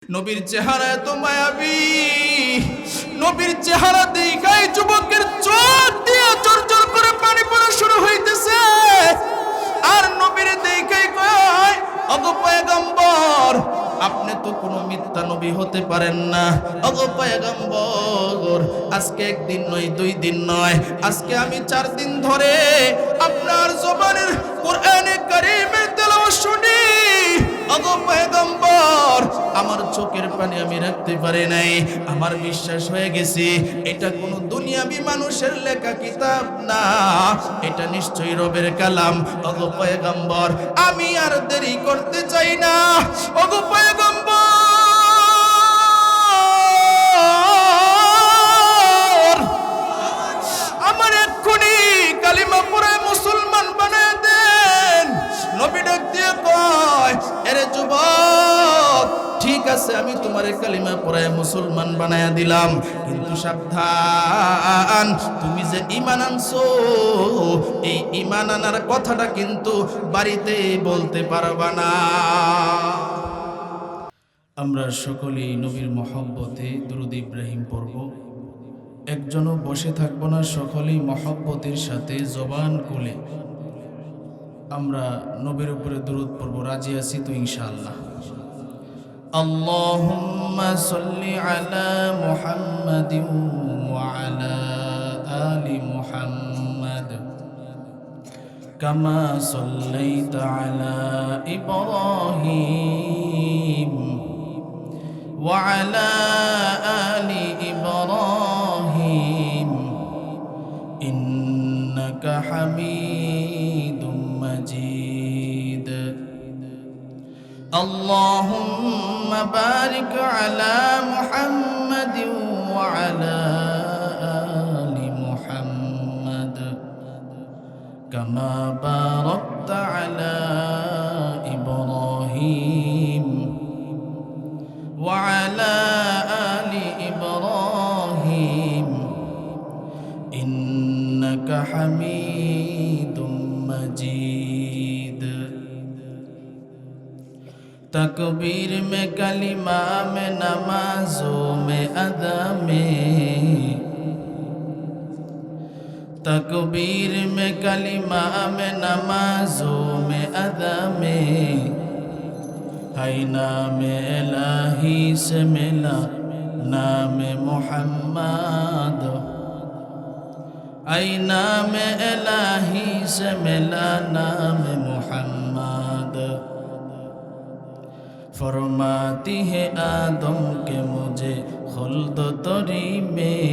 নবীর চেহারা এত মায়াবী, নবীর চেহারা দেখাই যুবকের চোখ দিয়ে চরচর করে পানি পড়া শুরু হইতেছে। আর নবীর দেখাই কয়, ওগো পয়গম্বর, আপনি তো কোনো মিথ্যা নবী হতে পারেন না। ওগো পয়গম্বর, আজকে একদিন নয়, 2 দিন নয়, আজকে আমি 4 দিন ধরে আপনার জবানের কোরআনে কারীমের তেলাওয়াত শুনি। ওগো পয়গম্বর, আমার চোখের পানি আমি রাখতে পারি নাই। আমার বিশ্বাস হয়ে গেছে এটা কোনো দুনিয়াবি মানুষের লেখা কিতাব না, এটা নিশ্চয়ই রবের কালাম। ওগো পয়গম্বর, আমি আর দেরি করতে চাই না। ওগো পয়গম্বর, আমার এক্ষুনি কালিমা পড়ে মুসলমান বানায় দেন। নবী ডাক দিয়ে কয়, এরে যুবক, ঠিক আছে, আমি তোমারে কালিমা পড়ে মুসলমান বানায়া দিলাম, কিন্তু সাবধান, তুমি যে ঈমান আনছো, এই ঈমান আনার কথাটা কিন্তু বাড়িতে বলতে পারবা না। আমরা সকলেই নবীর মহব্বতে দুরূদ ইব্রাহিম পড়ব। একজনও বসে থাকবো না, সকলেই মহব্বতের সাথে জবান খুলে আমরা নবীর উপরে দুরূদ পড়ব। রাজি আছি তো ইনশাআল্লাহ? আল্লাহুম্মা সাল্লি আলা মুহাম্মাদিন ওয়া আলা আলি মুহাম্মাদ কামা সাল্লাইতা আলা ইব্রাহিম ওয়া আলা আলি ইব্রাহিম ইন্নাকা হামিদুম মাজিদ। আল্লাহুম্মা বারিক আলা মুহাম্মাদিন ওয়া আলা আলি মুহাম্মাদ কামা বারাকতা আলা ইব্রাহিম ওয়া আলা আলি ইব্রাহিম ইন্নাকা হামিদুম মাজিদ। तकबीर में कलिमा में नमाजों में अदा में, तकबीर में कलिमा में नमाजों में अदा में, है नाम इलाही से मिला नाम मुहम्मद, है नाम इलाही से मिला नाम मुहम्मद। फरमाती है आदम के मुझे खुल्द तरी में,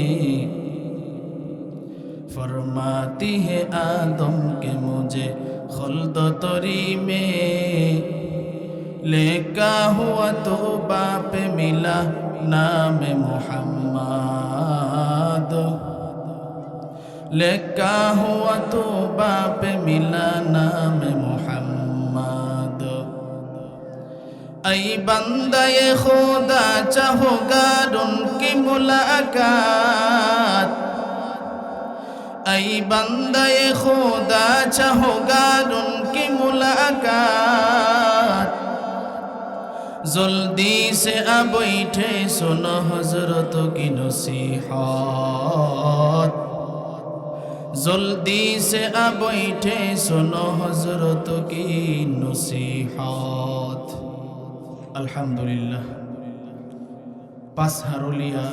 फरमाती है आदम के मुझे खुल्द तरी में, लेका हुआ तो बाप मिला नाम मुहम्मद, लेका हुआ तो बाप मिला नाम मुहम्मद। ऐ बंदे खुदा चाहोगा उनकी मुलाकात, ऐ बंदे खुदा चाहोगा उनकी मुलाकात, जल्दी से आ बैठे सुनो हजरत की नसीहत, जल्दी से आ बैठे सुनो हजरत की नसीहत। আলহামদুলিল্লাহ। পাঁচহারুলিয়া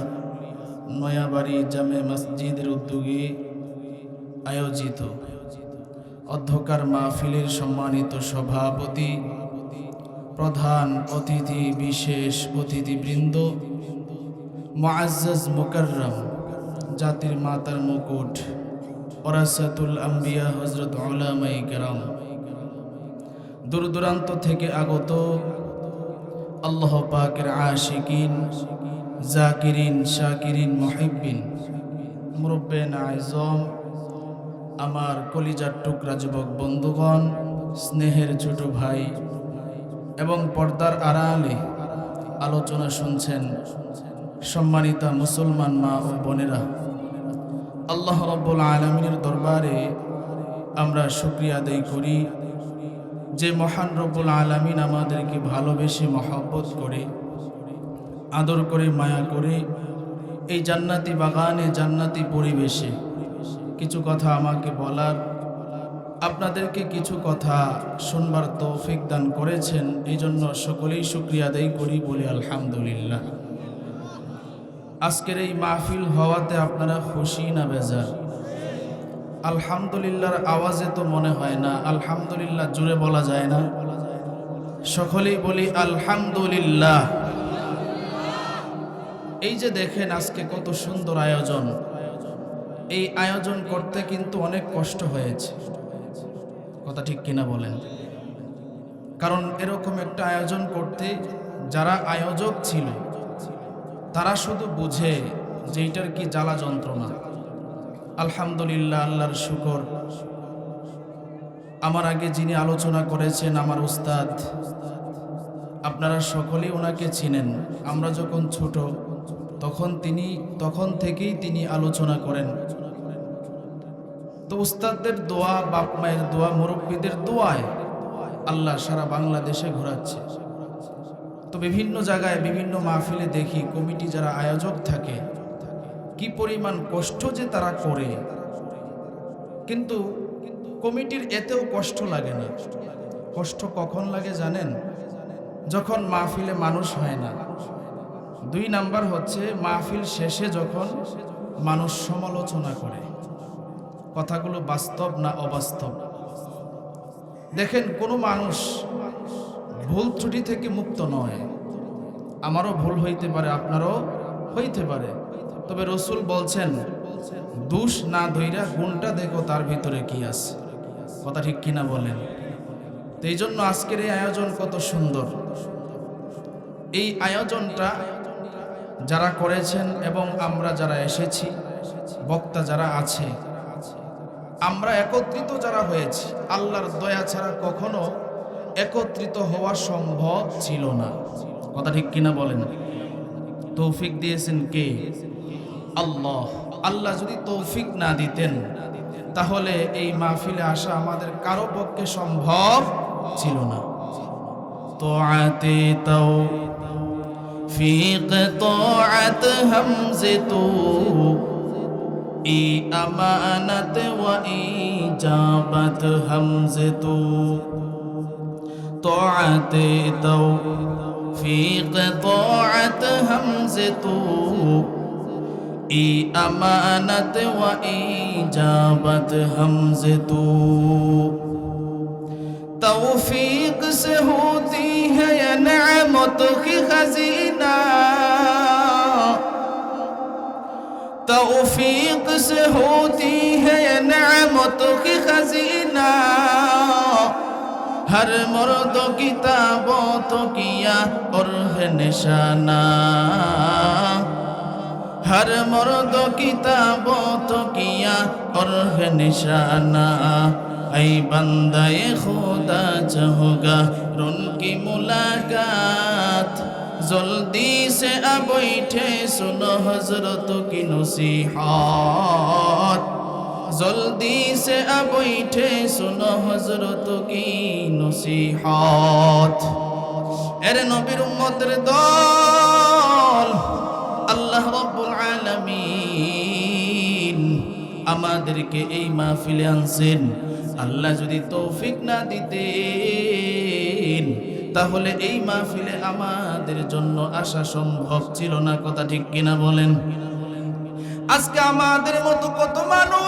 নয়াবাড়ি জামে মসজিদের উদ্যোগে আয়োজিত অধ্যকার মাহফিলের সম্মানিত সভাপতি, প্রধান অতিথি, বিশেষ অতিথিবৃন্দ, মুআজ্জাজ মুকাররম, জাতির মাতার মুকুট, ওরাসাতুল আম্বিয়া হযরত উলামায়ে কেরাম, দূর দূরান্ত থেকে আগত আল্লাহ পাকের আশিকিন, জাকিরিন, শাকিরিন, মুহিব্বিন, মুরব্বিন আযম, আমার কলিজার টুকরা যুবক বন্ধুগণ, স্নেহের ছোট ভাই এবং পর্দার আড়ালে আলোচনা শুনছেন সম্মানিতা মুসলমান মা ও বোনেরা, আল্লাহ রাব্বুল আলামিনের দরবারে আমরা শুকরিয়া আদায় করি যে মহান রব্বুল আলামিন আমাদেরকে ভালোবেসে মহব্বত করে আদর করে মায়া করে এই জান্নাতি বাগানে জান্নাতি পরিবেশে কিছু কথা আমাকে বলার, আপনাদেরকে কিছু কথা শুনবার তৌফিক দান করেছেন। এই জন্য সকলেই শুকরিয়া আদায় করি, বলি আলহামদুলিল্লাহ। আজকের এই মাহফিল হওয়াতে আপনারা খুশি না বেজার? আলহামদুলিল্লাহর আওয়াজে তো মনে হয় না আলহামদুলিল্লাহ জুড়ে বলা যায় না? সকলেই বলি আলহামদুলিল্লাহ। এই যে দেখেন আজকে কত সুন্দর আয়োজন, এই আয়োজন করতে কিন্তু অনেক কষ্ট হয়েছে, কথা ঠিক কিনা বলেন? কারণ এরকম একটা আয়োজন করতে যারা আয়োজক ছিল তারা শুধু বুঝে যে এটার কি জ্বালা যন্ত্রণা। আলহামদুলিল্লাহ, আল্লাহর শুকর। আমার আগে যিনি আলোচনা করেছেন আমার উস্তাদ, আপনারা সকলেই ওনাকে চিনেন। আমরা যখন ছোট তখন থেকেই তিনি আলোচনা করেন। তো উস্তাদদের দোয়া, বাপ মায়ের দোয়া, মুরব্বীদের দোয়ায় আল্লাহ সারা বাংলাদেশে ঘোরাচ্ছে। তো বিভিন্ন জায়গায় বিভিন্ন মাহফিলে দেখি কমিটি যারা আয়োজক থাকে কি পরিমাণ কষ্ট যে তারা করে, কিন্তু কমিটির এতেও কষ্ট লাগে না। কষ্ট কখন লাগে জানেন? যখন মাহফিলে মানুষ হয় না। 2 নাম্বার হচ্ছে মাহফিল শেষে যখন মানুষ সমালোচনা করে, কথাগুলো বাস্তব না অবাস্তব। দেখেন, কোনো মানুষ ভুল ত্রুটি থেকে মুক্ত নয়। আমারও ভুল হইতে পারে, আপনারও হইতে পারে, তবে রসুল বলছেন দোষ না ধইরা গুণটা দেখো তার ভিতরে কি আছে, কথা ঠিক কিনা বলেন? তো এই জন্য আজকের এই আয়োজন কত সুন্দর। এই আয়োজনটা যারা করেছেন এবং আমরা যারা এসেছি, বক্তা যারা আছে, আমরা একত্রিত যারা হয়েছি, আল্লাহর দয়া ছাড়া কখনো একত্রিত হওয়া সম্ভব ছিল না, কথা ঠিক কিনা বলেন? তৌফিক দিয়েছেন কে? আল্লাহ। আল্লাহ যদি তৌফিক না দিতেন তাহলে এই মাহফিলে আসা আমাদের কারো পক্ষে সম্ভব ছিল না। তোআতে তৌফিক তোআত হামজে তু ই আমানত ওয়া ইজাবাত হামজে তু তোআতে তৌফিক তোআত হামজে তু ই আমানত ওয়া ইজাবত হামজে তু तौफीक से होती है ये नेमतों की खजीना, तौफीक से होती है ये नेमतों की खजीना। हर मर्द की ताबों तो किया और है निशाना, हर मर्द की ताबों तो किया और है निशाना। ऐ बंदाए खुदा चाहोगा उनकी मुलाकात, जल्दी से अब बैठे सुनो हजरतों की नसीहत, जल्दी से अब बैठे सुनो हजरतों की नसीहत। এর নবীর উম্মতের দল, আল্লাহ রাব্বুল আলামিন আমাদেরকে এই মাহফিলে আনছেন। আল্লাহ যদি তৌফিক না দিতেন তাহলে এই মাহফিলে আমাদের জন্য আসা সম্ভব ছিল না, কথা ঠিক কিনা বলেন? আজকে আমাদের মতো কত মানুষ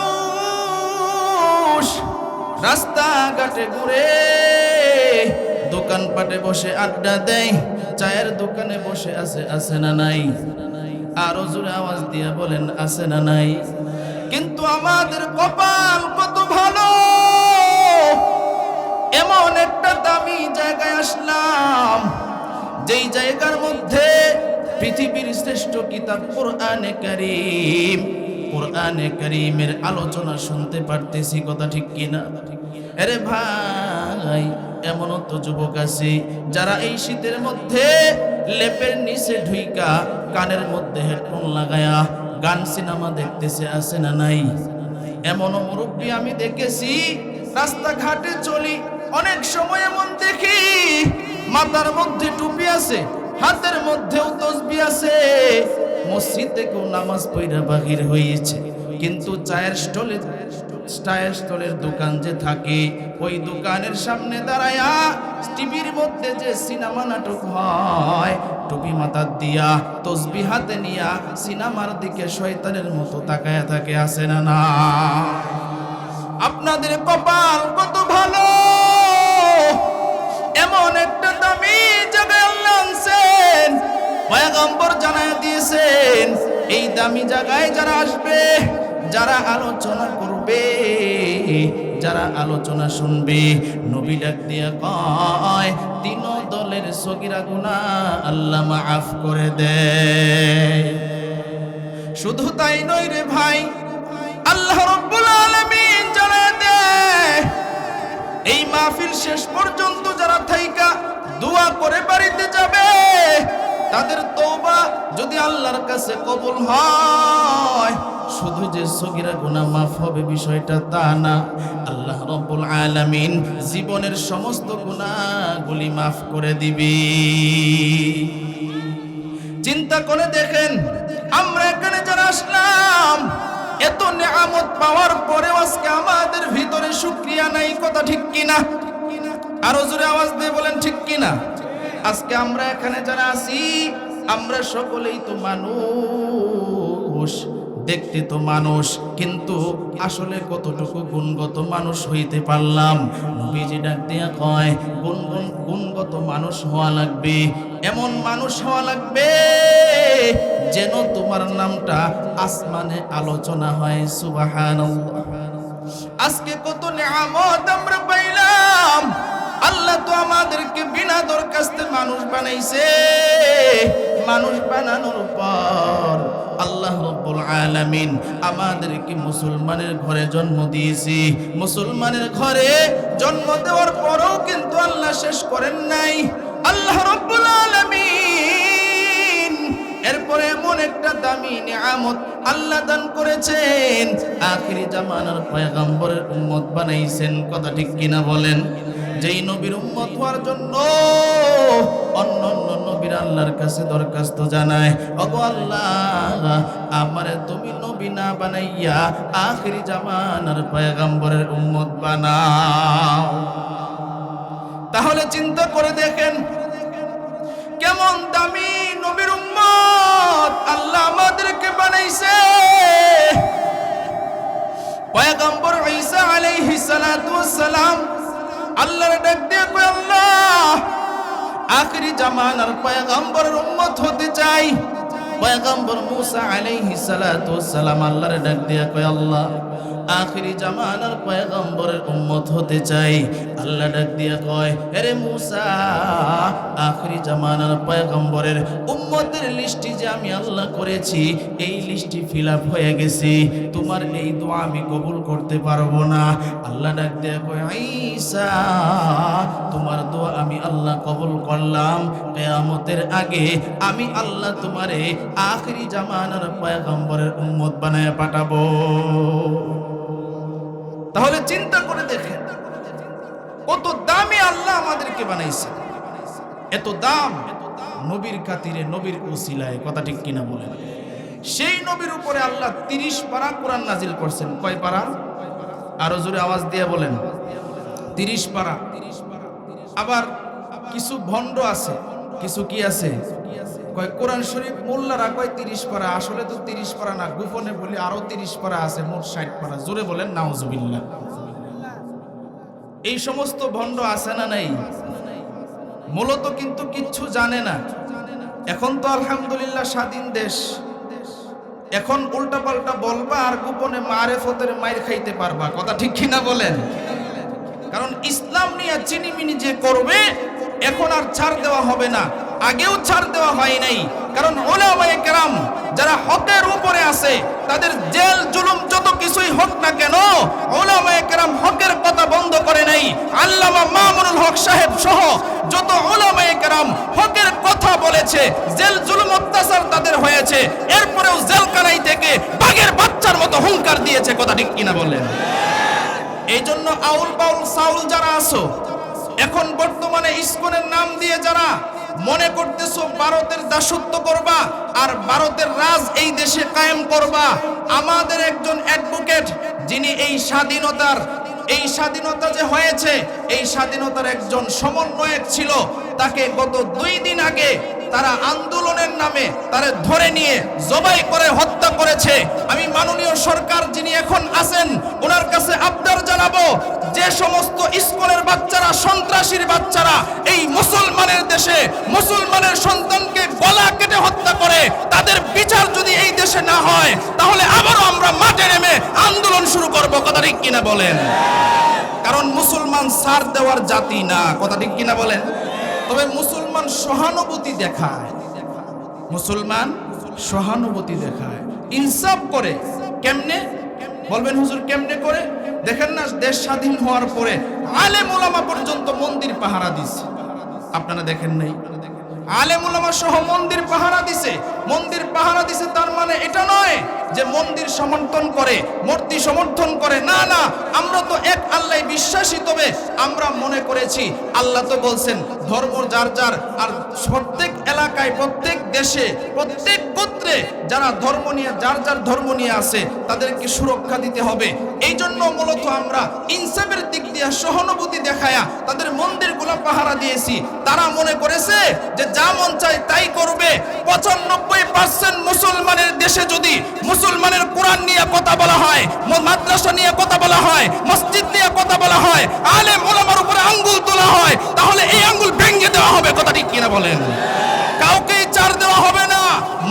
রাস্তাঘাটে ঘুরে, দোকানপাটে বসে আড্ডা দেয়, চায়ের দোকানে বসে আছে না নাই? আরো জোরে আওয়াজ দিয়ে বলেন আছে না নাই? কিন্তু আমাদের কপাল কত ভালো, এমন একটা দামি জায়গায় আসলাম যেই জায়গার মধ্যে পৃথিবীর শ্রেষ্ঠ কিতাব কোরআনে কারীম, কোরআনে কারীমের আলোচনা শুনতে পারতেছি, কথা ঠিক কিনা? আরে ভাই, এমনও তো যুবক আছে যারা এই শীতের মধ্যে লেপের নিচে ঢুইকা কানের মধ্যে হেডফোন লাগায়া গান সিনেমা দেখতেছে, আছে না নাই? এমনও মুরব্বী আমি দেখেছি, রাস্তাঘাটে চলি অনেক সময় এমন দেখি মাথার মধ্যে টুপি আছে, হাতের মধ্যেও তসবিহ আছে, মসজিদ থেকেও নামাজ পড়া বাহির হয়েছে, কিন্তু চায়ের স্টলের দোকান যে থাকে, ওই দোকানের সামনে দাঁড়ায়া টিভির মধ্যে যে সিনেমা নাটক হয়, টুপি মাথা দিয়া তসবিহ হাতে নিয়া সিনেমার দিকে শয়তানের মতো তাকায়া থাকে, আছে না না? আপনাদের কপাল কত ভালো, এমন একটা দামি জায়গায় আল্লাহ আনছেন, পয়গম্বর জানায়া দিয়েছেন এই দামি জায়গায় যারা আসবে, যারা আলোচনা করবে, যারা আলোচনা শুনবে, নবী ডাক দিয়া কয় তিন দলের সগীরা গুনাহ আল্লাহ মাফ করে দেয়। শুধু তাই নয় রে ভাই, আল্লাহ রাব্বুল আলামিন জানায় দেয় এই মাহফিল শেষ পর্যন্ত যারা থাইকা দোয়া করে বাড়িতে যাবে, তাদের তওবা যদি আল্লাহর কাছে কবুল হয়, শুধু যে সগীরা গুনাহ মাফ হবে বিষয়টা তা না, আল্লাহ রাব্বুল আলামিন জীবনের সমস্ত গুনাহগুলি মাফ করে দিবে। চিন্তা করে দেখেন, আমরা এখানে যারা আসলাম, এত নিয়ামত পাওয়ার পরেও আজকে আমাদের ভিতরে শুকরিয়া নাই, কথা ঠিক কিনা? আরো জোরে আওয়াজ দিয়ে বলেন ঠিক কিনা? আজকে আমরা এখানে যারা আছি, আমরা সকলেই তো মানুষ, দেখতে তো মানুষ, কিন্তু আসলে কতটুকু গুণগত মানুষ হইতে পারলাম? নবীজি ডাক দিয়া কয় গুণগত মানুষ হওয়া লাগবে, এমন মানুষ হওয়া লাগবে যেন তোমার নামটা আসমানে আলোচনা হয়। সুবহানাল্লাহ। আজকে কত নিয়ামত আমরা পাইলাম, আল্লাহ তো আমাদেরকে বিনা দরখাস্তে মানুষ বানাইছে। মানুষ বানানোর পর আল্লাহ রাব্বুল আলামিন আমাদেরকে মুসলমানের ঘরে জন্ম দিয়েছে। মুসলমানের ঘরে জন্ম দেওয়ার পরেও কিন্তু আল্লাহ শেষ করেন নাই। আল্লাহ রাব্বুল আলামিন এরপরে এমন একটা দামি নিয়ামত আল্লাহ দান করেছেন, আখিরি জামানার পয়গম্বরের উম্মত বানাইছেন। কথা ঠিক কিনা বলেন? যেই নবীর উম্মত হওয়ার জন্য অন্য নবীর আল্লাহর কাছে দরখাস্ত জানায়, ওগো আল্লাহ, আমারে তুমি নবী না বানাইয়া আখিরি জামানার পয়গম্বরের উম্মত বানাও। তাহলে চিন্তা করে দেখেন কেমন দামি নবীর উম্মত আল্লাহ আমাদেরকে বানাইছে। পয়গম্বর ঈসা আলাইহিস সালাতু ওয়াস সালাম আল্লাহর ডাক দিয়ে কয়, আল্লাহ, আখিরি জামানার পয়গম্বরের উম্মত হতে চাই। পয়গম্বর মূসা আলাইহিস সালাতু ওয়াস সালাম আল্লাহর ডাক দিয়ে কয়, আল্লাহ, আখিরি জামানার পয়গম্বরের উম্মত হতে চাই। আল্লাহ ডাক দিয়া কয়, আরে মূসা, আখিরি জামানার পয়গম্বরের উম্মতের লিস্টি যে আমি আল্লাহ করেছি, এই লিস্টি ফিল আপ হয়ে গেছে, তোমার এই দোয়া আমি কবুল করতে পারবো না। আল্লাহ ডাক দিয়া কয়, ঈসা, তোমার দোয়া আমি আল্লাহ কবুল করলাম, কিয়ামতের আগে আমি আল্লাহ তোমারে আখিরি জামানার পয়গম্বরের উম্মত বানায় পাঠাবো। তাহলে চিন্তা করে দেখেন কত দামি আল্লাহ আমাদেরকে বানাইছে। এত দাম নবীর খাতিরে, নবীর উসিলায়। কথা ঠিক কিনা বলেন? সেই নবীর উপরে আল্লাহ 30 পারা কোরআন নাজিল করছেন। কয় পারা? আরো জোরে আওয়াজ দিয়ে বলেন। 30 পারা। আবার কিছু ভণ্ড আছে, কিছু কি আছে, কয় কোরআন শরীফ মোল্লারা কয় 30 পারা, আসলে তো 30 পারা না, গোপনে বলি আরো 30 পারা আছে, মোট 60 পারা। জোরে বলেন নাউজুবিল্লাহ। এই সমস্ত ভণ্ড আছে না নাই? মূলত কিন্তু কিচ্ছু জানে না। এখন তো আলহামদুলিল্লাহ স্বাধীন দেশ, এখন উল্টা পাল্টা বলবা আর গোপনে মারেফতের মাইর খাইতে পারবা। কথা ঠিক কিনা বলেন? কারণ ইসলাম নিয়ে চিনিমিনি যে করবে, এখন আর ছাড় দেওয়া হবে না, আগেও ছাড় দেওয়া হয় নাই। কারণ উলামায়ে কেরাম যারা হকের উপরে আছে, তাদের জেল জুলুম যত কিছুই হোক না কেন, উলামায়ে কেরাম হকের কথা বন্ধ করে নাই। আল্লামা মামুনুল হক সাহেব সহ যত উলামায়ে কেরাম হকের কথা বলেছে, জেল জুলুম অত্যাচার তাদের হয়েছে, এরপরেও জেলখানায় থেকে বাঘের বাচ্চার মতো হুঙ্কার দিয়েছে। কথা ঠিক কিনা বলেন? এই জন্য আউল বাউল সাউল যারা আছো, এখন বর্তমানে ইসকনের নাম দিয়ে যারা মনে করতেছো ভারতের দাসত্ব করবা আর ভারতের রাজ এই দেশে কায়েম করবা। আমাদের একজন অ্যাডভোকেট, যিনি এই স্বাধীনতা যে হয়েছে, এই স্বাধীনতার একজন সমন্বয়ক ছিল, তাকে গত 2 দিন আগে তারা আন্দোলনের নামে তারে ধরে নিয়ে জবাই করে হত্যা করেছে। আমি মাননীয় সরকার যিনি এখন আছেন, ওনার কাছে আবদার জানাবো, যে সমস্ত স্কুলের বাচ্চারা, সন্ত্রাসীর বাচ্চারা এই মুসলমানের দেশে মুসলমানের সন্তানকে গলা কেটে হত্যা করে, তাদের বিচার যদি এই দেশে না হয়, তাহলে আবারও আমরা মাঠে নেমে আন্দোলন শুরু করব। কথা ঠিক কিনা বলেন? কারণ মুসলমান ছাড় দেওয়ার জাতি না। কথা ঠিক কিনা বলেন? তবে মুসলমান সহানুভূতি দেখায়, মুসলমান সহানুভূতি দেখায়, ইনসাফ করে। কেমনে বলবেন হুজুর, কেমনে করে? দেখেন না, দেশ স্বাধীন হওয়ার পরে আলেম ওলামা পর্যন্ত মন্দির পাহারা দিছে। আপনারা দেখেন নাই? আলেম ওলামা সহ মন্দির পাহারা দিছে। মন্দির পাহারা দিছে তার মানে এটা নয় যে মন্দির সমর্থন করে, মূর্তি সমর্থন করে। না না, আমরা তো এক আল্লাহ বিশ্বাসী। তবে আমরা মনে করেছি, আল্লাহ তো বলছেন ধর্ম যার যার, আর প্রত্যেক এলাকায়, প্রত্যেক দেশে, প্রত্যেক গোত্রে যারা ধর্ম নিয়ে, যার যার ধর্ম নিয়ে আছে, তাদেরকে সুরক্ষা দিতে হবে। এই জন্য মূলত আমরা ইনসাফের দিক দিয়ে সহানুভূতি দেখায়া তাদের মন্দিরগুলো পাহারা দিয়েছি। তারা মনে করেছে যে যা মন চায় তাই করবে। 95% মুসলমানের দেশে যদি মুসলমানের কোরআন নিয়ে কথা বলা হয়, মাদ্রাসা নিয়ে কথা বলা হয়, মসজিদ নিয়ে কথা বলা হয়, আলেম ওলামার উপরে আঙ্গুল তোলা হয়, তাহলে এই আঙ্গুল ভেঙে দেওয়া হবে। কথা ঠিক কিনা বলেন? কাউকেই ছাড় দেওয়া হবে না।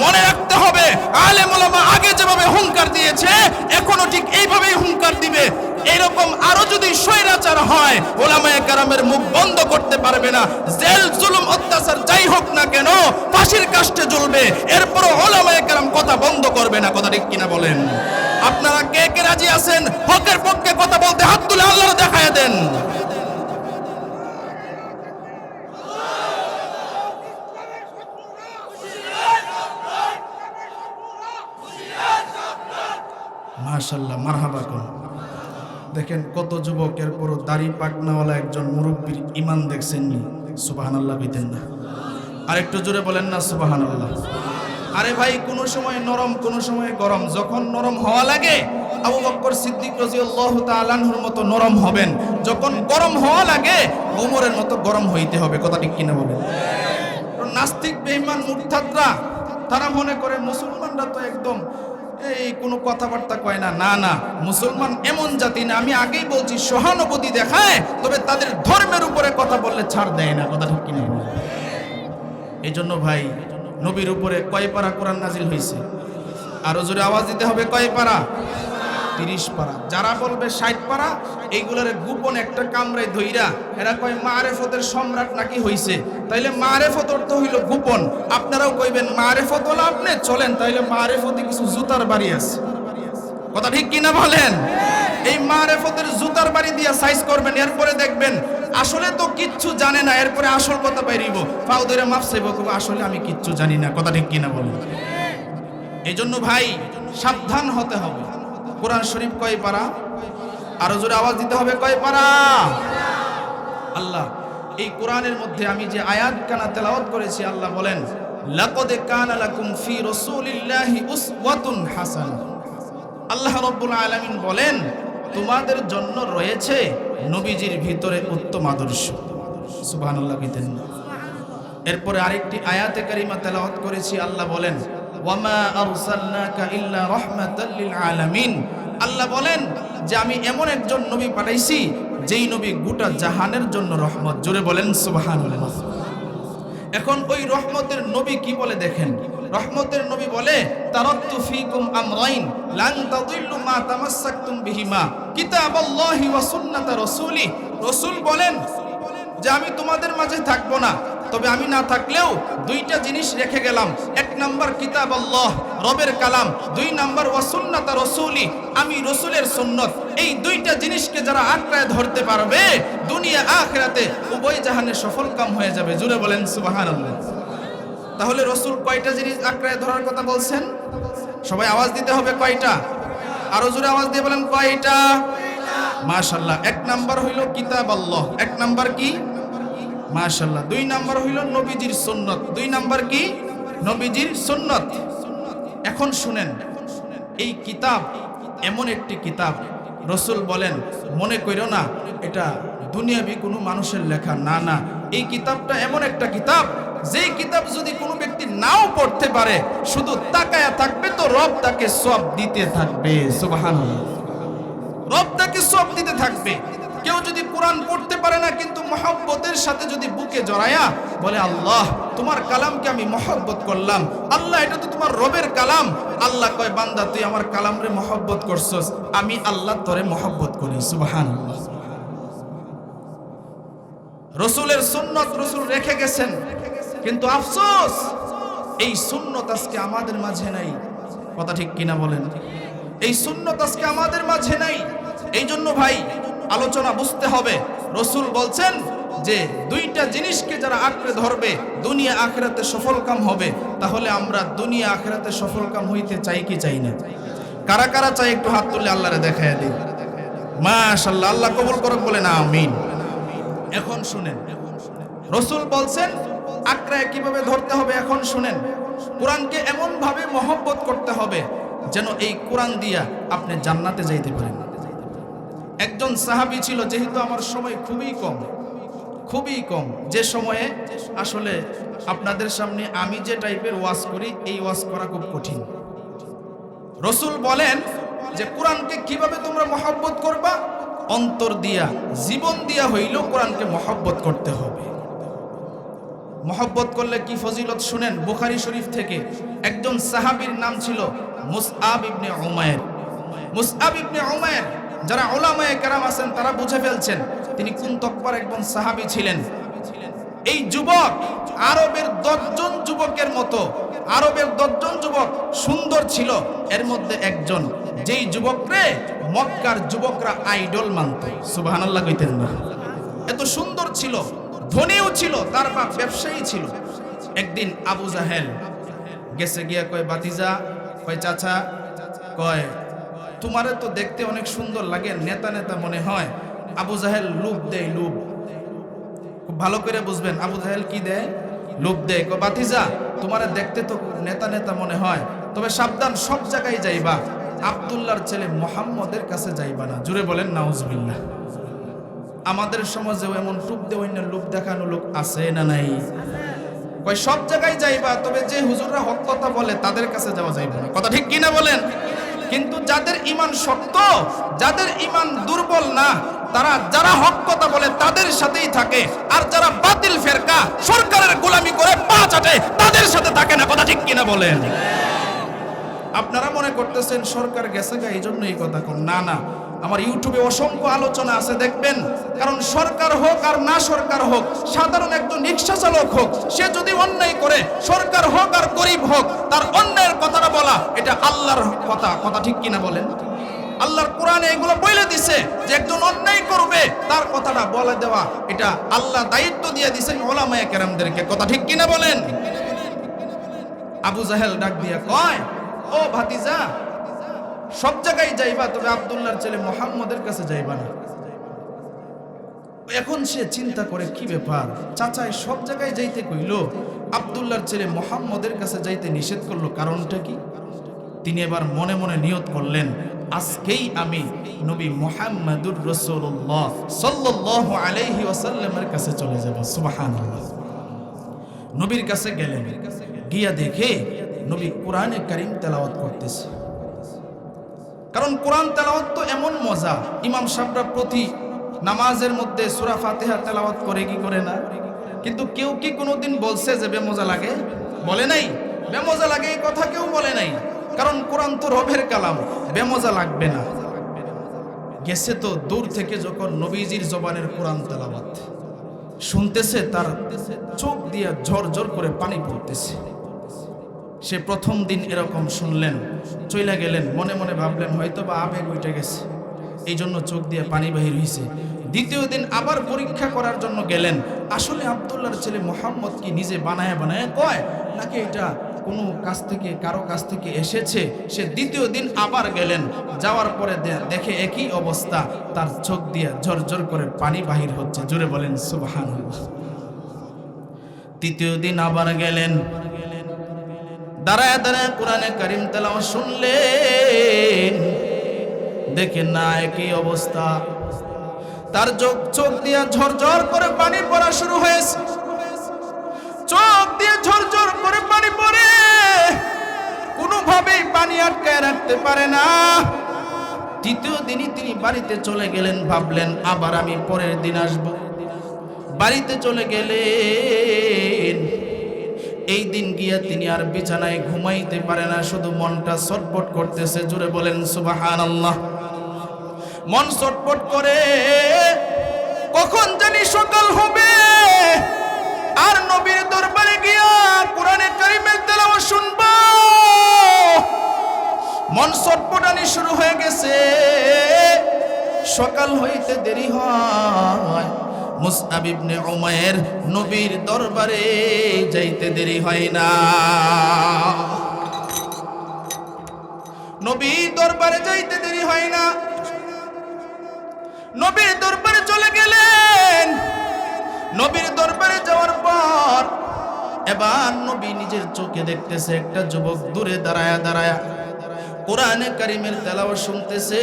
মনে রাখতে হবে, আলেম ওলামা আগে যেভাবে হুঙ্কার দিয়েছে, এখনো ঠিক এইভাবেই হুঙ্কার দিবে। এরকম আরো যদি স্বৈরাচার হয়, ওলামায়ে কেরামের মুখ বন্ধ করতে পারবে না। জেল, জুলুম, অত্যাচার যাই হোক না কেন, ফাঁসির কাস্টে ঝুলবে, এরপরও ওলামায়ে কেরাম কথা বন্ধ করবে না। কথা ঠিক কিনা বলেন? আপনারা কে কে রাজি আছেন হকের পক্ষে কথা বলতে? হাত তুলে আল্লাহর দেখায় দেন। মাশাআল্লাহ, মারহাবা করুন। দেখেন কত যুবকের পুরো দাড়ি পাকনাওয়ালা একজন মুরব্বীর ইমান দেখছেন নি? সুবহানাল্লাহ বিদেন না? আরেকটু জোরে বলেন না সুবহানাল্লাহ। আরে ভাই, কোন সময় নরম, কোন সময় গরম। যখন নরম হওয়া লাগে, আবু বকর সিদ্দিক রাদিয়াল্লাহু তাআলা আনহুর মতো নরম হবেন। যখন গরম হওয়া লাগে, ওমরের মতো গরম হইতে হবে। কথা ঠিক কিনা বলেন? নাস্তিক, বেঈমান, মুরতাদরা তারা মনে করে মুসলমানরা তো একদম এই কোনো কথাবার্তা কয় না। না না, মুসলমান এমন জাতি না। আমি আগেই বলছি, সহানুভূতি দেখায়, তবে তাদের ধর্মের উপরে কথা বললে ছাড় দেয় না। কথা ঠিক কিনা? এই জন্য ভাই, নবীর উপরে কয় পারা কোরআন নাজিল হয়েছে? আরো জোরে আওয়াজ দিতে হবে। কয় পারা? 30 পারা। যারা বলবে 60 পারা, এইগুলার গোপন একটা কামরায় ধইরা এরা কয় মারেফতের সম্রাট নাকি হইছে। তাইলে মারেফত অর্থ হইল গোপন। আপনারাও কইবেন মারেফত হলো আপনি চলেন, তাইলে মারেফতে কিছু জুতার বাড়ি আছে। কথা ঠিক কিনা বলেন? এই মারেফতের জুতার বাড়ি দিয়া সাইজ করবেন, এরপরে দেখবেন আসলে তো কিচ্ছু জানে না। এরপরে আসল কথা বাইরিব, পাও ধরে মাপ চাইব, আসলে আমি কিচ্ছু জানি না। কথা ঠিক কিনা বলেন? এই জন্য ভাই সাবধান হতে হবে। কোরআন শরীফ কয় পারা? আরো জোরে আওয়াজ দিতে হবে। কয় পারা? আল্লাহ এই কোরআনের মধ্যে আমি যে আয়াত কানা তেলাওয়াত করেছি, আল্লাহ বলেন লাকাদ কানা লাকুম ফি রাসূলিল্লাহি উসওয়াতুন হাসানাহ। আল্লাহ রাব্বুল আলামিন বলেন, তোমাদের জন্য রয়েছে নবীজির ভিতরে উত্তম আদর্শ। সুবহানাল্লাহ বিদেন। এরপরে আরেকটি আয়াতে কারিমা তেলাওয়াত করেছি, আল্লাহ বলেন ওয়ামা আরসালনাকা ইল্লা রাহমাতাল লিল আলামিন। আল্লাহ বলেন যে আমি এমন একজন নবী পাঠাইছি যেই নবী গোটা জাহানের জন্য রহমত। জোরে বলেন সুবহানাল্লাহ। এখন ওই রহমতের নবী কি বলে দেখেন। রহমতের নবী বলে তারাকতু ফীকুম আমরাইন লান তাদিল্লু মা তামাসসাকতুম বিহিমা কিতাবাল্লাহি ওয়া সুন্নাতা রাসূলি। রাসূল বলেন যে আমি তোমাদের মাঝে থাকবো না, তবে আমি না থাকলেও দুইটা জিনিস রেখে গেলাম। এক নাম্বার কিতাব আল্লাহ, রবের কালাম। 2 নাম্বার ওয়া সুন্নাতা রাসূলি, আমি রাসূলের সুন্নত। এই দুইটা জিনিসকে যারা আঁকড়ায় ধরতে পারবে, দুনিয়া আখিরাতে উভয় জাহানে সফল কাম হয়ে যাবে। জোরে বলেন সুবহানাল্লাহ। তাহলে রাসূল কয়টা জিনিস আঁকড়ায় ধরার কথা বলছেন? সবাই আওয়াজ দিতে হবে। কয়টা? আরো জোরে আওয়াজ দিয়ে বলেন কয়টা? মাশাআল্লাহ। 1 নাম্বার হইল কিতাব আল্লাহ। 1 নাম্বার কি? মাশাআল্লাহ। 2 নাম্বার হইল নবীজির সুন্নত। 2 নাম্বার কি? নবীজির সুন্নত। এখন শুনেন, এই কিতাব এমন একটি কিতাব, রাসূল বলেন মনে কইরো না এটা দুনিয়াবি কোনো মানুষের লেখা, না না, এই কিতাবটা এমন একটা কিতাব, যেই কিতাব যদি কোনো ব্যক্তি নাও পড়তে পারে, শুধু তাকায়া থাকবে তো রব তাকে সওয়াব দিতে থাকবে। সুবহানাল্লাহ, রব তাকে সওয়াব দিতে থাকবে। কেউ যদি কোরআন পড়তে পারে না, কিন্তু মহব্বতের সাথে যদি বুকে জড়ায়া বলে আল্লাহ তোমার কালামকে আমি মহব্বত করলাম, আল্লাহ এটা তো তোমার রবের কালাম, আল্লাহ কয় বান্দা তুই আমার কালামরে মহব্বত করছস, আমি আল্লাহ তোরে মহব্বত করি। সুবহানাল্লাহ। রাসূলের সুন্নত রাসূল রেখে গেছেন, কিন্তু আফসোস এই সুন্নত আজকে আমাদের মাঝে নাই। কথা ঠিক কিনা বলেন? এই সুন্নত আজকে আমাদের মাঝে নাই। এই জন্য ভাই আলোচনা বুঝতে হবে। রাসূল বলছেন যে 2টা জিনিসকে যারা আঁকড়ে ধরবে দুনিয়া আখিরাতে সফলকাম হবে। তাহলে আমরা দুনিয়া আখিরাতে সফলকাম হইতে চাই কি চাই না? কারা কারা চাই একটু হাত তুলে আল্লাহরে দেখায় দিন। মাশাআল্লাহ, আল্লাহ কবুল করুক, বলেন আমিন। এখন শুনেন, রাসূল বলছেন আঁকড়ায় কিভাবে ধরতে হবে। এখন শুনেন, কোরআনকে এমন ভাবে মহব্বত করতে হবে যেন এই কোরআন দিয়া আপনি জান্নাতে যাইতে পারেন। একজন সাহাবী ছিল, যেহেতু আমার সময় খুবই কম, যে সময়ে আসলে আপনাদের সামনে আমি যে টাইপের ওয়াজ করি, এই ওয়াজ করা খুব কঠিন। রাসূল বলেন যে কোরআনকে কিভাবে তোমরা মহব্বত করবা, অন্তর দিয়া জীবন দিয়া হইলেও কোরআনকে মহব্বত করতে হবে। মহব্বত করলে কি ফজিলত শুনেন, বুখারী শরীফ থেকে একজন সাহাবীর নাম ছিল মুসআব ইবনে উমাইর। মুসআব ইবনে উমাইর, যারা উলামায়ে কেরাম আছেন তারা বুঝে ফেলছেন তিনি কোন তকবার একজন সাহাবী ছিলেন। এই যুবক আরবের 10 জন যুবকের মতো, আরবের 10 জন যুবক সুন্দর ছিল, এর মধ্যে একজন, যেই যুবকরে মক্কার যুবকরা আইডল মানত। সুবহানাল্লাহ কইতেন না? এত সুন্দর ছিল, ধনীও ছিল, তার বাপ ব্যবসায়ী ছিল। একদিন আবু জাহেল গেছে গিয়া কয় বাতিজা, কয় চাচা, কয় তোমারে তো দেখতে অনেক সুন্দর লাগে, নেতা নেতা মনে হয়। আবু জাহেল লুপ দেয়, লুপ। খুব ভালো করে বুঝবেন, আবু জাহেল কি দেয়? লুপ দেয়। কয় বাতিজা তোমারে দেখতে তো নেতা নেতা মনে হয়, তবে সাবধান, সব জায়গায় যাইবা, আব্দুল্লাহর ছেলে মুহাম্মদের কাছে যাইবা না। জুড়ে বলেন নাউজুবিল্লাহ। আমাদের সমাজেও এমন টুপ দেওয়ার লোক দেখানো লোক আছে না নাই? কয় সব জায়গায় যাইবা, তবে যে হুজুররা হক কথা বলে তাদের কাছে যাওয়া যাইবে না। কথা ঠিক কিনা বলেন? কিন্তু যাদের ঈমান শক্ত, যাদের ঈমান দুর্বল না, তারা যারা হক কথা বলে তাদের সাথেই থাকে, আর যারা বাতিল ফেরকা সরকারের গোলামি করে পা চাটে তাদের সাথে থাকে না। কথা ঠিক কিনা বলেন? আপনারা মনে করতেছেন সরকার গেছে গা এই জন্য এই কথা কোন, না না, আমার ইউটিউবে অসংখ্য আলোচনা আছে, দেখবেন। কারণ সরকার হোক আর না সরকার হোক, সাধারণ একজন রিক্সা চালক হোক, সে যদি অন্যায় করে, সরকার হোক আর গরিব হোক, তার অন্যায়ের কথাটা বলা এটা আল্লাহর কথা। কথা ঠিক কিনা বলেন? আল্লাহর কোরআনে এগুলো বলে দিছে যে একজন অন্যায় করবে তার কথাটা বলে দেওয়া, এটা আল্লাহ দায়িত্ব দিয়ে দিয়েছেন উলামায়ে কেরামদেরকে। কথা ঠিক কিনা বলেন? আবু জাহেল ডাক দিয়া কয়, ও ভাতিজা, সব জায়গায় যাইবা, তবে আব্দুল্লাহর ছেলে মুহাম্মদের কাছে যাইবা না। এখন সে চিন্তা করে কি ব্যাপার, চাচাই সব জায়গায় যাইতে কইলো, আব্দুল্লাহর ছেলে মুহাম্মদের কাছে যাইতে নিষেধ করলো, কারণটা কি? তিনি এবার মনে মনে নিয়ত করলেন, আজকেই আমি নবী মুহাম্মদুর রাসূলুল্লাহ সাল্লাল্লাহু আলাইহি ওয়াসাল্লামের কাছে চলে যাব। সুবহানাল্লাহ। নবীর কাছে গেলেন, গিয়া দেখে নবী কোরআনে কারীম তেলাওয়াত করতেছে। কারণ কোরআন তেলাওয়াত তো এমন মজা, ইমাম সাহেবরা প্রতি নামাজের মধ্যে সূরা ফাতিহা তেলাওয়াত করে কি করে না? কিন্তু কেউ কি কোনোদিন বলছে যে বেমজা লাগে? বলে নাই। বেমজা লাগে এই কথা কেউ বলে নাই, কারণ কোরআন তো রবের কালাম, বেমজা লাগবে না। গেছে তো দূর থেকে, যখন নবীজির জবানের কোরআন তেলাওয়াত শুনতেছে, তার চোখ দিয়ে ঝরঝর করে পানি পড়তেছে। সে প্রথম দিন এরকম শুনলেন, চইলা গেলেন, মনে মনে ভাবলেন হয়তো বা আবেগ উঠে গেছে, এই জন্য চোখ দিয়ে পানি বাহির হয়েছে। দ্বিতীয় দিন আবার পরীক্ষা করার জন্য গেলেন, আসলে আব্দুল্লাহর ছেলে মুহাম্মদ কি নিজে বানায় বানায় কয়, নাকি এটা কোনো কাছ থেকে, কারো কাছ থেকে এসেছে। সে দ্বিতীয় দিন আবার গেলেন, যাওয়ার পরে দেখে একই অবস্থা, তার চোখ দিয়ে ঝরঝর করে পানি বাহির হচ্ছে। জোরে বলেন সুবহানাল্লাহ। তৃতীয় দিন আবার গেলেন, দাঁড়ায় দাঁড়ায় কোরআনে কারিম তেলাওয়াত শুনলেন। দেখেন না একই অবস্থা, তার চোখ দিয়ে ঝরঝর করে পানি পড়া শুরু হয়েছে। চোখ দিয়ে ঝরঝর করে পানি পড়ে, কোনোভাবেই পানি আটকায় রাখতে পারে না। তৃতীয় দিনই তিনি বাড়িতে চলে গেলেন, ভাবলেন আবার আমি পরের দিন আসব। বাড়িতে চলে গেলেন। এই দিন গিয়া তিনি আর বিছানায় ঘুমাইতে পারে না, শুধু মনটা ছটফট করতেছে। জোরে বলেন সুবহানাল্লাহ। মন ছটফট করে, কখন জানি সকাল হবে আর নবীর দরবারে গিয়া কোরআনে কারিমের তেলাওয়াত শুনব। মন ছটফটানি শুরু হয়ে গেছে। সকাল হইতে দেরি হয়, মুসআব ইবনে উমাইর নবীর দরবারে যাইতে দেরি হয় না। নবীর দরবারে যাইতে দেরি হয় না। নবীর দরবারে চলে গেলেন। নবীর দরবারে যাওয়ার পর এবার নবী নিজের চোখে দেখতেছে একটা যুবক দূরে দাঁড়ায়া দাঁড়ায়া কোরআনে কারিমের তেলাওয়াত শুনতেছে।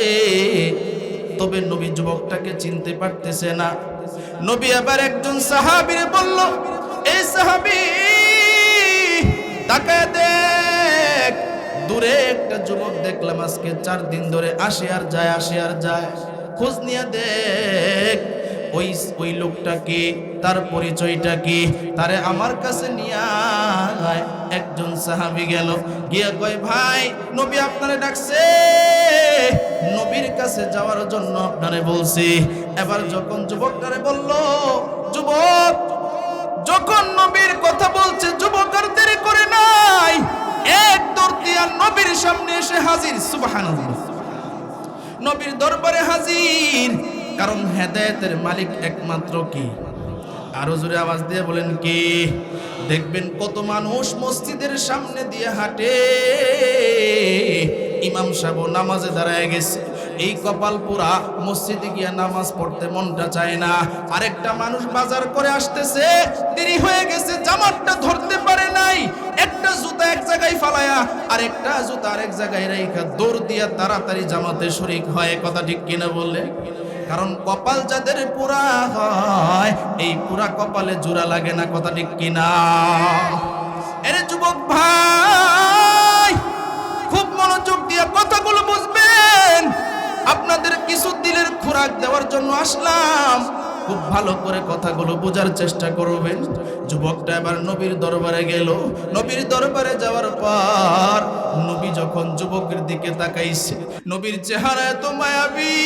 তবে নবী যুবকটাকে চিনতে পারতেছে না। নবী আবার একজন সাহাবীরে বলল, এই সাহাবী তাকায় দেখ, দূরে একটা যুবক দেখলাম আজকে 4 দিন ধরে আসে আর যায়, আসে আর যায়। খোঁজ নিয়ে দেখ ওই লোকটা কি, তার পরিচয়টা কি, তারে আমার কাছে নিয়ে আয়। একজন সাহাবী গেল, গিয়া কয় ভাই নবী আপনারে ডাকছে, নবীর কাছে যাওয়ার জন্য আপনারে বলছি। এবার যখন যুবকটারে বলল, যুবক যখন নবীর কথা বলছে, যুবক আর দেরি করে নাই, এক দৌড় দিয়া নবীর সামনে এসে হাজির। সুবহানাল্লাহ। নবীর দরবারে হাজির। কারণ হেদায়েতের মালিক একমাত্র কি? আরো জোরে আওয়াজ দিয়ে বলেন কি? দেখবেন কত মানুষ মসজিদের সামনে দিয়ে হাঁটে, ইমাম সাহেব নামাজে দাঁড়ায় গেছে, এই কপাল পুরা মসজিদে গিয়া নামাজ পড়তে মনটা চায় না। আরেকটা মানুষ বাজার করে আসতেছে, দেরি হয়ে গেছে, জামাতটা ধরতে পারে নাই, একটা জুতা এক জায়গায় ফালায়া আরেকটা জুতা আরেক জায়গায় রাইখা দৌড় দিয়া তাড়াতাড়ি জামাতে শরীক হয়। কথা ঠিক কিনা বলে? কারণ কপাল যাদের পুরা হয়, এই পুরা কপালে জোড়া লাগে না। কথা ঠিক কিনা? এর যুবক ভাই খুব মনোযোগ দিয়ে কথাগুলো বুঝবেন। আপনাদের কিছু দিলের খোরাক দেওয়ার জন্য আসলাম, খুব ভালো করে কথাগুলো বোঝার চেষ্টা করবেন। যুবকটা এবার নবীর দরবারে গেল। নবীর দরবারে যাওয়ার পর নবী যখন যুবকের দিকে তাকাইছে, নবীর চেহারা এত মায়াবী,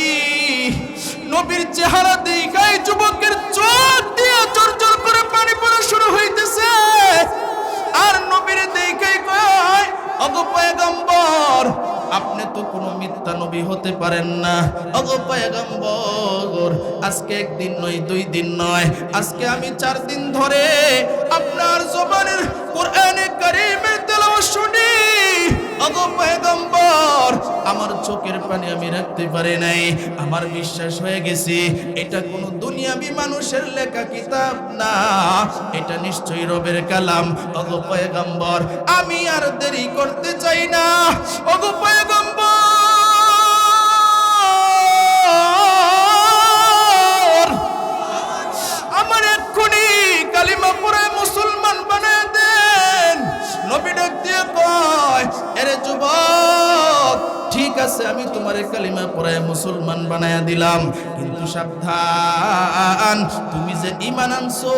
নবীর চেহারা দেখাই যুবকের চোখ দিয়ে চরচর করে পানি পড়া শুরু হইতেছে। আর নবীর দেখাই কয়, ওগো পয়গম্বর আপনি তো কোনো মিথ্যা নবী হতে পারেন না। ওগো পয়গম্বর আজকে একদিন নয়, 2 দিন নয়, আজকে আমি 4 দিন ধরে আপনার জবানের কোরআনে কারীমের তেলাওয়াত শুনি। ওগো পয়গম্বর আমার চোখের পানি আমি রাখতে পারি নাই। আমার বিশ্বাস হয়ে গেছে এটা কোনো দুনিয়াবি মানুষের লেখা কিতাব না, এটা নিশ্চয়ই রবের কালাম। ওগো পয়গম্বর আমি আর দেরি করতে চাই না। ওগো পয়গম্বর আমার এক্ষুনি কালিমা পড়ে মুসলমান বানায় দেন। নবী ডাক দিয়ে কয়, এরে যুবক ঠিক আছে আমি তোমারে কালিমা পড়ায় মুসলমান বানায়া দিলাম, কিন্তু সাবধান, তুমি যে ঈমান আনছো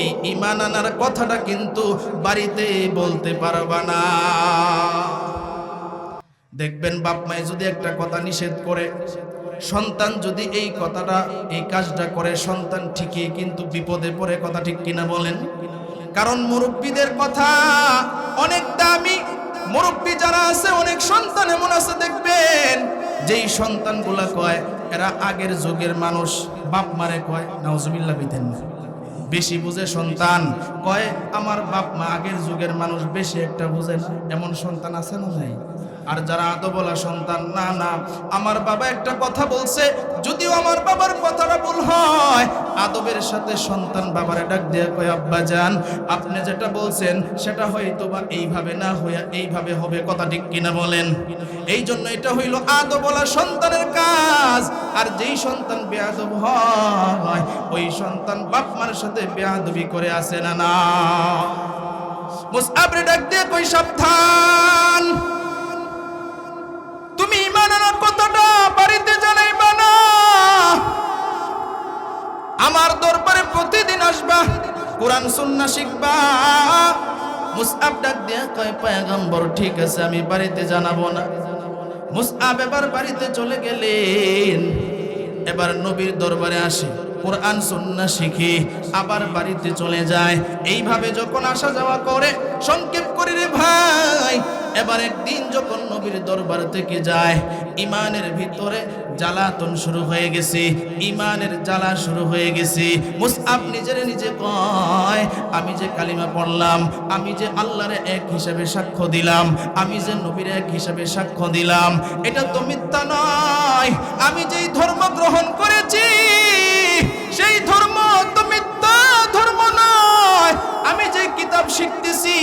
এই ঈমান আনার কথাটা কিন্তু বাড়িতে বলতে পারবা না। দেখবেন বাপ মায়ে যদি একটা কথা নিষেধ করে, সন্তান যদি এই কথাটা এই কাজটা করে, সন্তান ঠিকই কিন্তু বিপদে পড়ে। কথা ঠিক কিনা বলেন? কারণ মুরব্বীদের কথা অনেক দামি। মুরব্বী যারা আছে, অনেক সন্তান এমন আছে দেখবেন যেই সন্তানগুলা কয় এরা আগের যুগের মানুষ, বাপ মারে কয় নাউজুবিল্লাহ বিতেন বেশি বুঝে সন্তান, কয় আমার বাপ মা আগের যুগের মানুষ, বেশি একটা বুঝে না। এমন সন্তান আছে না নাই? আর যারা আদবলা সন্তান, না না, আমার বাবা একটা কথা বলছে, যদিও আমার বাবার কথাটা ভুল হয়, আদবের সাথে সন্তান বাবারে ডাক দিয়ে কয়, আব্বা জান, আপনি যেটা বলছেন সেটা হয়তো বা এইভাবে না হইয়া এইভাবে হবে, কথা ঠিক কিনা বলেন? এই জন্য এটা হইল আদবলা সন্তানের কাজ। আর যেই সন্তান বেয়াদব হয়, ওই সন্তান বাপ মার সাথে বেয়াদবি করে আসে না না। মুসআব রে ডাক দিয়ে কই, সাবধান, তুমি ঈমান আনার কথাটা বাড়িতে জানাইবা না, আমার দরবারে প্রতিদিন আসবা, কোরআন সুন্নাহ শিখবা। মুসআব ডাক দিয়ে কয়, পয়গম্বর ঠিক আছে, আমি বাড়িতে জানাবো না। মুসআব এবার বাড়িতে চলে গেলেন, এবার নবীর দরবারে আসে, কোরআন সুন্নাহ শিখে আবার বাড়িতে চলে যায়। এইভাবে যখন আসা যাওয়া করে, সংক্ষেপ করে রে ভাই, এবার একদিন যখন নবীর দরবার থেকে যায়, ইমানের ভিতরে জ্বালাতন শুরু হয়ে গেছে, ইমানের জ্বালা শুরু হয়ে গেছে। মুসআব নিজের নিজে কয়, আমি যে কালিমা পড়লাম, আমি যে আল্লাহর এক হিসাবে সাক্ষ্য দিলাম, আমি যে নবীর এক হিসাবে সাক্ষ্য দিলাম, এটা তো মিথ্যা নয়। আমি যেই ধর্ম গ্রহণ করেছি সেই ধর্ম তো মিথ্যা ধর্ম নয়। আমি যে কিতাব শিখতেছি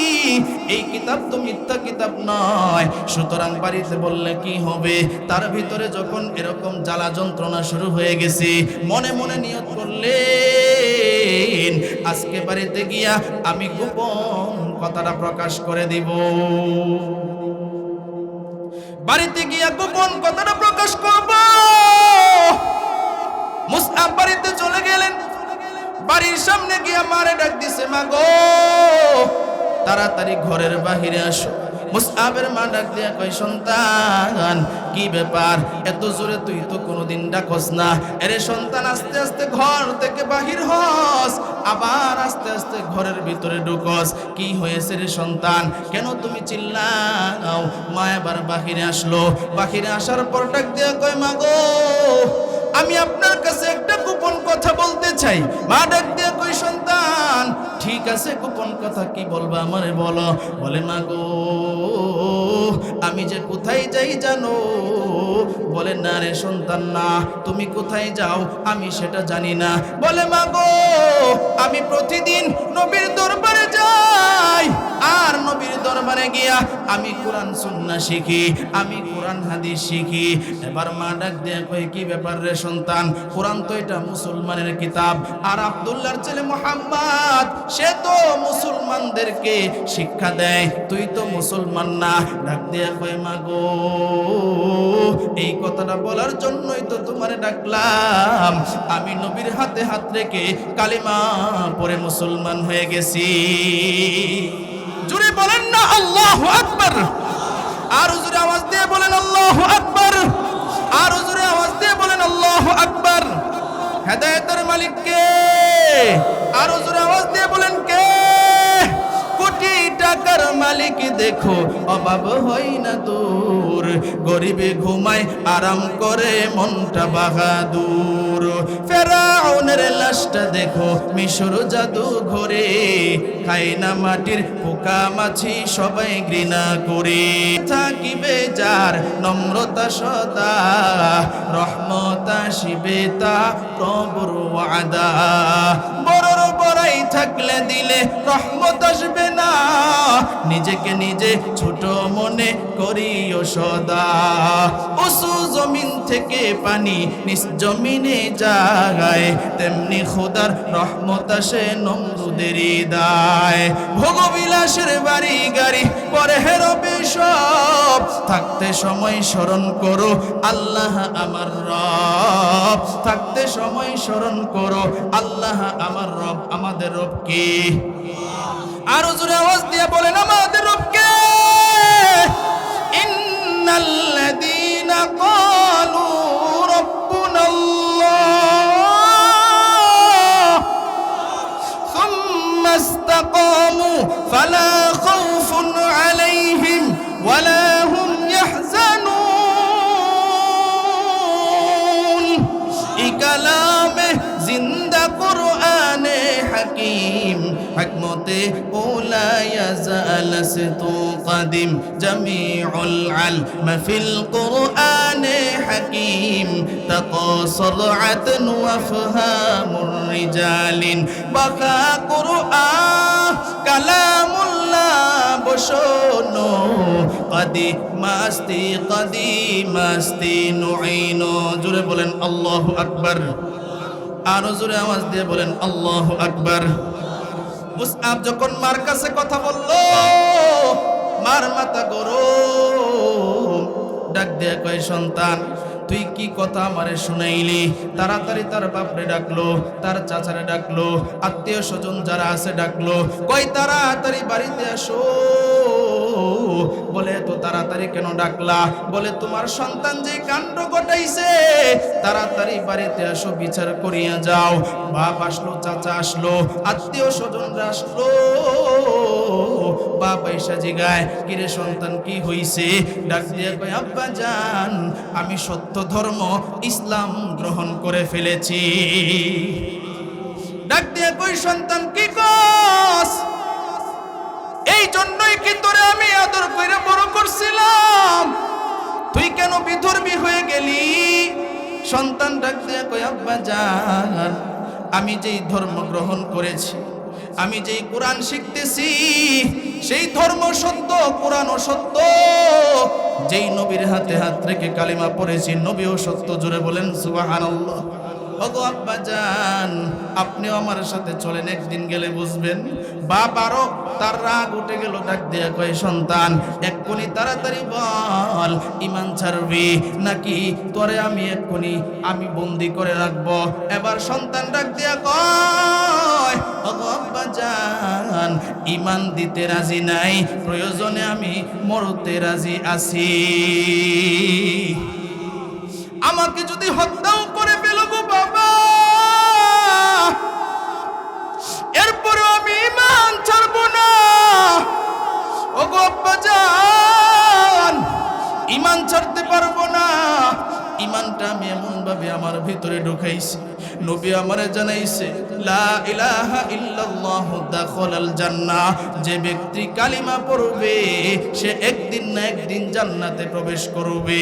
এই কিতাব তো মিথ্যা কিতাব নয়। সুতরাং বাড়িতে বললে কি হবে? তার ভিতরে যখন এরকম জ্বালা যন্ত্রণা শুরু হয়ে গেছে, মনে মনে নিয়ত করলেন, আজকে বাড়িতে গিয়া আমি গোপন কথাটা প্রকাশ করে দিব। বাড়িতে গিয়া গোপন কথাটা প্রকাশ করব। মুসআব বাড়িতে চলে গেলেন, বাড়ির সামনে গিয়া মারে ডাক দিছে, মা গো, তাড়াতাড়ি ঘরের বাহিরে আসো। মুসআবের মা ডাক দিয়া কয়, সন্তান, কি ব্যাপার, এত জোরে তুই তো কোনোদিন ডাকস না। এরে সন্তান, আস্তে আস্তে ঘর থেকে বাহির হস, আবার আস্তে আস্তে ঘরের ভিতরে ঢুকস। কি হয়েছে রে সন্তান, কেন তুমি চিল্লাও? মা এবার বাহিরে আসলো, বাহিরে আসার পর ডাক দিয়া কয়, মা গো, আমি আপনার কাছে একটা গোপন কথা বলতে চাই। মা ডাক দিয়ে কই, সন্তান, ঠিক আছে, গোপন কথা কি বলবা আমারে বলো। বলে, মা গো, আমি যে কোথায় যাই জানো? বলে, না রে সন্তান, না, তুমি কোথায় যাও আমি সেটা জানি না। বলে, মা গো, আমি প্রতিদিন নবীর দরবারে যাই, আর নবীর দরবারে গিয়া আমি কোরআন সুন্নাহ শিখি, আমি কোরআন হাদিস শিখি। এবার মা ডাক দিয়ে কই, কি ব্যাপার রে সন্তান, কোরআন তো এটা মুসলমানের কিতাব, আর আব্দুল্লাহর ছেলে মুহাম্মদ সে তো মুসলমানদেরকে শিক্ষা দেয়, তুই তো মুসলমান না। ডাক দিয়ে কই, মা গো, এই কথাটা বলার জন্যই তো তোমারে ডাকলাম। আমি নবীর হাতে হাত রেখে কালিমা পড়ে মুসলমান হয়ে গেছি। জোরে বলেন না আল্লাহু আকবার। আর জোরে আওয়াজ দিয়ে বলেন আল্লাহু আকবার। আর জোরে আওয়াজ দিয়ে বলেন আল্লাহু আকবার। হেদায়েতের মালিক কে? আর জোরে আওয়াজ দিয়ে বলেন কে? কোটি টাকার মালিক দেখো, অভাব হয় না দূর, গরিবে ঘুমায় আরাম করে মনটা বাহাদুর। ফেরাউনের লাশটা দেখো মিশর জাদু ঘরে, খায় না মাটির পোকা মাছি সবাই ঘৃণা করে। থাকিবে যার নম্রতা সদা, রহমত আসিবে তা প্রভুর ওয়াদা। বড়র বড়াই থাকলে দিলে রহমত আসবে না, নিজেকে নিজে ছোট মনে করিও সদা। উঁচু জমিন থেকে পানি নিচ জমিনে জাগায়, তেমনি খোদার রহমত আসে নমরুদের হৃদয়। ভোগবিলাসের বাড়ি গাড়ি পরে হেরবে সব, থাকতে সময় স্মরণ করো আল্লাহ আমার রব, থাকতে সময় স্মরণ করো আল্লাহ আমার রব। আমাদের রব কে? আরো জোরে আওয়াজ দিয়ে বলেন, আমাদের রব কে? ইন্নাল্লাযীনা ক্বালু রাব্বুনাল্লাহ সুম্মা ইসতাকামু ফালা খাউফুন আলাইহিম ওয়ালা হুম ইয়াহজানুন। এই কালামে জিন্দা কুরআনে হাকিম, হিকমতে ওলা ইয়াজালাসতু কাদিম জামিউল আলম ফিল কুরআনে হাকিম তাকাসার আতন ওয়াফহামুর রিজালিন বাকা কুরআন কালামুল্লাহ বসনো কাদিমাস্তি নুঈনু জোরে বলেন আল্লাহু আকবার আরো জোরে আওয়াজ দিয়ে বলেন আল্লাহু আকবার মুসআব যখন মার কাছে কথা বলল মার মাথা গরম ডাক দিয়ে কয় সন্তান তুই কি কথা আমারে শুনাইলি তাড়াতাড়ি তার বাপরে ডাকলো তার চাচারে ডাকলো আত্মীয় স্বজন যারা আছে ডাকলো কই তাড়াতাড়ি বাড়িতে আসো বলে তো তাড়াতাড়ি কেন ডাকলা বলে তোমার সন্তান যে কাণ্ড ঘটাইছে তাড়াতাড়ি বাড়িতে আসো বিচার করিয়া যাও বাপ আসলো চাচা আসলো আত্মীয় স্বজনরা আসলো বাপ এসে জিগায় কিরে সন্তান কি হইছে ডাক দিয়ে কয় আব্বা জান আমি সত্য ধর্ম ইসলাম গ্রহণ করে ফেলেছি ডাক দিয়ে কই সন্তান কি কস এই জন্যই কি তোরে আমি আদর করে বড় করছিলাম তুই কেন বিধর্মী হয়ে গেলি সন্তান ডাক দিয়ে কয় আব্বা জান আমি যেই ধর্ম গ্রহণ করেছি আমি যেই কোরআন শিখতেছি সেই ধর্ম সত্য কোরআনও সত্য যেই নবীর হাতে হাত রেখে কালিমা পড়েছি নবীও সত্য জোরে বলেন সুবহানাল্লাহ ওগো আব্বা জান আপনিও আমার সাথে চলেন একদিন গেলে বুঝবেন বাপ আরো তার রাগ উঠে গেল ডাক দিয়ে কয় সন্তান এক্ষুনি তাড়াতাড়ি বল ঈমান ছাড়বি নাকি তোরে আমি এক্ষুনি আমি বন্দি করে রাখবো এবার সন্তান ডাক দিয়ে কয় ওগো আব্বা জান ঈমান দিতে রাজি নাই প্রয়োজনে আমি মরতে রাজি আছি আমাকে যদি হত্যাও করে ফেলো গো বাবা এরপরে আমি ঈমান ছাড়বো না ওগো আব্বা জান ঈমান ছাড়তে পারবো না ঈমানটা আমি এমন ভাবে আমার ভিতরে ঢুকাইছি নবী আমারে জানাইছে লা ইলাহা ইল্লাল্লাহু দাখালাল জান্নাহ যে ব্যক্তি কালিমা পড়বে সে একদিন না একদিন জান্নাতে প্রবেশ করবে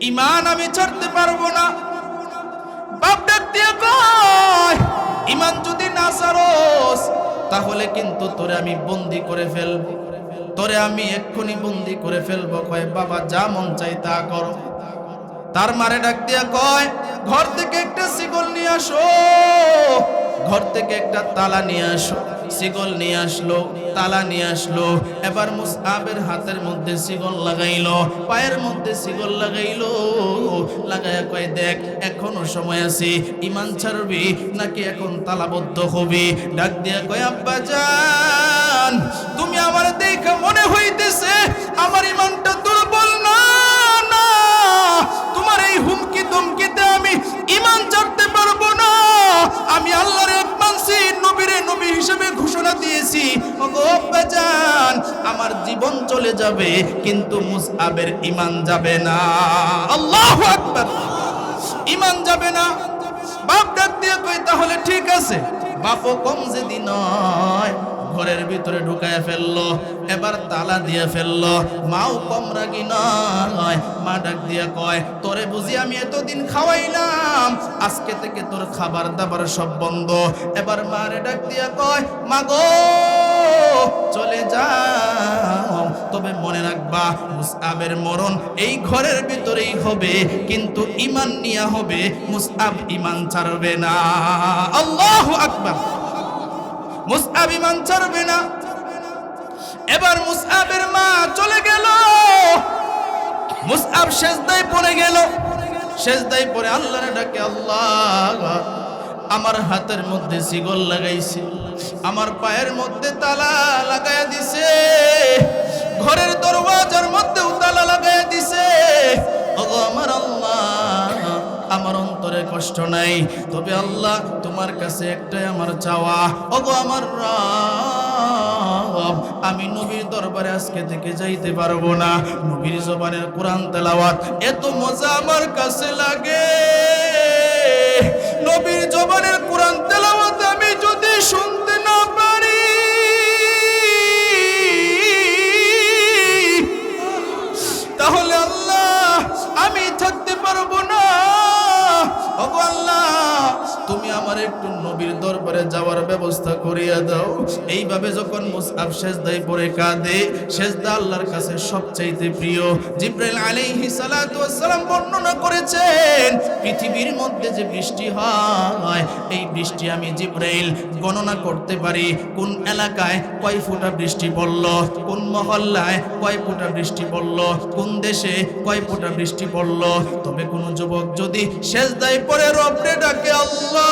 ঈমান আমি ছাড়তে পারবো না বাপ ডাক দিয়ে কয় ঈমান যদি না ছাড়োস তাহলে কিন্তু তোরে আমি বন্দি করে ফেলবো তোরে আমি এক্ষুনি বন্দি করে ফেলবো কয় বাবা যা মন চাই তা করো তার মারে ডাক দিয়া কয় ঘর থেকে একটা শিকল নিয়ে আসো ঘর থেকে একটা তালা নিয়ে আসো শিকল নিয়ে আসলো তালা নিয়ে আসলো এবার মুসআবের হাতের মধ্যে শিকল লাগাইলো পায়ের মধ্যে শিকল লাগাইলো লাগায়া কয় দেখ এখনো সময় আছে ঈমান ছাড়বি নাকি এখন তালাবদ্ধ হবি ডাক দিয়া কয় আব্বা জান তুমি আমার দেখে মনে হইতেছে আমার ঈমানটা দুর্বল না না তোমার এই হুমকি ধমকিতে আমি ঈমান ছাড়তে পারবো না আমি আল্লাহর এক মানছি নবীরে নবী হিসেবে ঘোষণা দিয়েছি ওগো আব্বা জান আমার জীবন চলে যাবে কিন্তু মুসআবের ঈমান যাবে না আল্লাহু আকবার ঈমান যাবে না বাপ ডাক দিয়ে কই তাহলে ঠিক আছে বাপও কম যেদি নয় ঘরের ভিতরে ঢুকায় ফেললো এবার তালা দিয়ে ফেললো মাও কম রাগি নয় মা ডাক দিয়া কয় তোরে বুঝি আমি এতদিন খাওয়াইলাম আজকে থেকে তোর খাবার দাবার সব বন্ধ এবার মারে ডাক দিয়া কয় মা গো চলে যাও তবে মনে রাখবা মুসআবের মরণ এই ঘরের ভিতরেই হবে কিন্তু ঈমান নিয়া হবে মুসআব ঈমান ছাড়বে না আল্লাহু আকবার মুসআব ঈমান ছাড়বে না এবার মুসআবের মা চলে গেল মুসআব সিজদায় পড়ে গেল সিজদায় পড়ে আল্লাহরে ডাকে আল্লাহ আমার হাতের মধ্যে শিকল লাগাইছে আমার পায়ের মধ্যে তালা লাগায়া দিছে ঘরের দরওয়াজার মধ্যেও তালা লাগায়া দিছে ওগো আমার আল্লাহ আমার অন্তরে কষ্ট নাই তবে আল্লাহ তোমার কাছে একটাই আমার চাওয়া ওগো আমার রব আমি নবীর দরবারে আজকে থেকে যাইতে পারবো না নবীর জবানের কোরআন তেলাওয়াত এত মজা আমার কাছে লাগে নবীর জবানের কোরআন তেলাওয়াত আমি যদি ব্যবস্থা করিয়া দাও। এইভাবে যখন মুসআব সেজদায় পড়ে কাঁদে, সেজদা আল্লাহর কাছে সবচাইতে প্রিয়। জিবরাইল আলাইহিস সালাতু ওয়াস সালাম বর্ণনা করেছেন, পৃথিবীর মধ্যে যে বৃষ্টি হয়, এই বৃষ্টি আমি জিবরাইল গণনা করতে পারি। কোন এলাকায় কয় ফোঁটা বৃষ্টি পড়ল, কোন মহল্লায় কয় ফোঁটা বৃষ্টি পড়ল, কোন দেশে কয় ফোঁটা বৃষ্টি পড়ল। তবে কোন যুবক যদি সেজদায় পড়ে রবরে ডাকে আল্লাহ,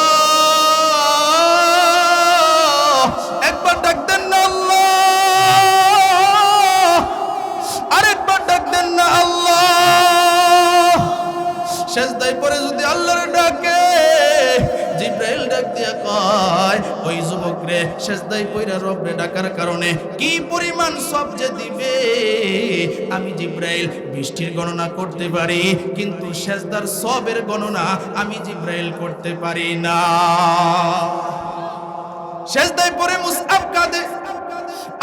একবার ডাক দেন না আল্লাহ, আরেকবার ডাক দেন না আল্লাহ। সেজদায় পড়ে যদি আল্লাহর ডাকে, জিবরাইল ডাক দিয়া কয় ওই যুবক রে সেজদায় পড়ে রবরে ডাকার কারণে কি পরিমাণ সওয়াব যে দিবে আমি জিবরাইল বৃষ্টির গণনা করতে পারি, কিন্তু সেজদার সওয়াবের গণনা আমি জিবরাইল করতে পারি না। সেজদায় পড়ে মুসআব কাঁদে,